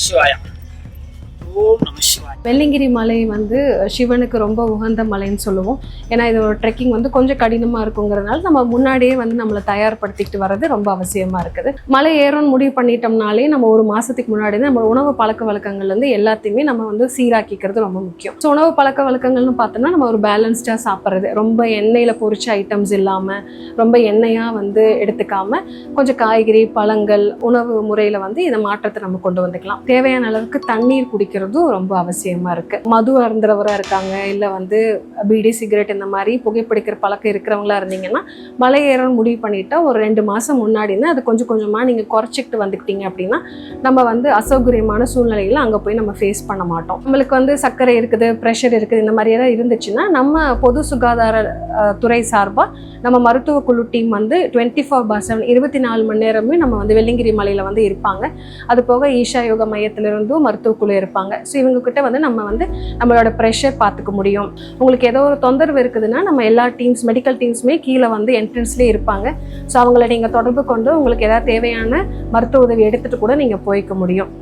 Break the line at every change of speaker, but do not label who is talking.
சிவாயா. ஓம் நம சிவாயா.
வெள்ளிங்கிரி மலை வந்து சிவனுக்கு ரொம்ப உகந்த மலைன்னு சொல்லுவோம். ஏன்னா இது ஒரு ட்ரெக்கிங் வந்து கொஞ்சம் கடினமாக இருக்குங்கிறதுனால நம்ம முன்னாடியே வந்து நம்மளை தயார்படுத்திக்கிட்டு வர்றது ரொம்ப அவசியமாக இருக்குது. மலை ஏறணும்னு முடிவு பண்ணிட்டோம்னாலே நம்ம ஒரு மாதத்துக்கு முன்னாடி நம்ம உணவு பழக்க வழக்கங்கள்லேருந்து எல்லாத்தையுமே நம்ம வந்து சீராக்கிக்கிறது ரொம்ப முக்கியம். ஸோ உணவு பழக்க வழக்கங்கள்னு பார்த்தோம்னா நம்ம ஒரு பேலன்ஸ்டாக சாப்பிட்றது, ரொம்ப எண்ணெயில் பொரிச்ச ஐட்டம்ஸ் இல்லாமல், ரொம்ப எண்ணெயாக வந்து எடுத்துக்காமல் கொஞ்சம் காய்கறி பழங்கள் உணவு முறையில் வந்து இதை மாற்றத்தை நம்ம கொண்டு வந்துக்கலாம். தேவையான அளவுக்கு தண்ணீர் குடிக்கிறதும் ரொம்ப அவசியமா இருக்கு. மது அருந்துறவராக இருக்காங்க, இல்லை வந்து பீடி சிகரெட் இந்த மாதிரி புகைப்பிடிக்கிற பழக்கம் இருக்கிறவங்களா இருந்தீங்கன்னா மலை ஏறணும் முடிவு பண்ணிட்டா ஒரு 2 மாதம் முன்னாடின்னு அது கொஞ்சம் கொஞ்சமாக நீங்கள் குறைச்சிக்கிட்டு வந்துக்கிட்டீங்க அப்படின்னா நம்ம வந்து அசௌகரியமான சூழ்நிலைகளை அங்கே போய் நம்ம ஃபேஸ் பண்ண மாட்டோம். நம்மளுக்கு வந்து சர்க்கரை இருக்குது, ப்ரெஷர் இருக்குது, இந்த மாதிரியெல்லாம் இருந்துச்சுன்னா நம்ம பொது சுகாதார துறை சார்பாக நம்ம மருத்துவ குழு டீம் வந்து 24/7 24 மணி நேரமே நம்ம வந்து வெள்ளிங்கிரி மலையில் வந்து இருப்பாங்க. அது போக ஈஷா யோகா மையத்திலிருந்தும் மருத்துவ குழு இருப்பாங்க. ஸோ இவங்ககிட்ட வந்து நம்ம வந்து நம்மளோட ப்ரெஷர் பார்த்துக்க முடியும். உங்களுக்கு ஏதோ ஒரு தொந்தரவு இருக்குதுன்னா நம்ம எல்லா டீம்ஸ் மெடிக்கல் டீம்ஸுமே கீழே வந்து என்ட்ரன்ஸ்லேயே இருப்பாங்க. ஸோ அவங்கள நீங்கள் தொடர்பு கொண்டு உங்களுக்கு ஏதாவது தேவையான மருத்துவ உதவி எடுத்துகிட்டு கூட நீங்கள் போய்க்க முடியும்.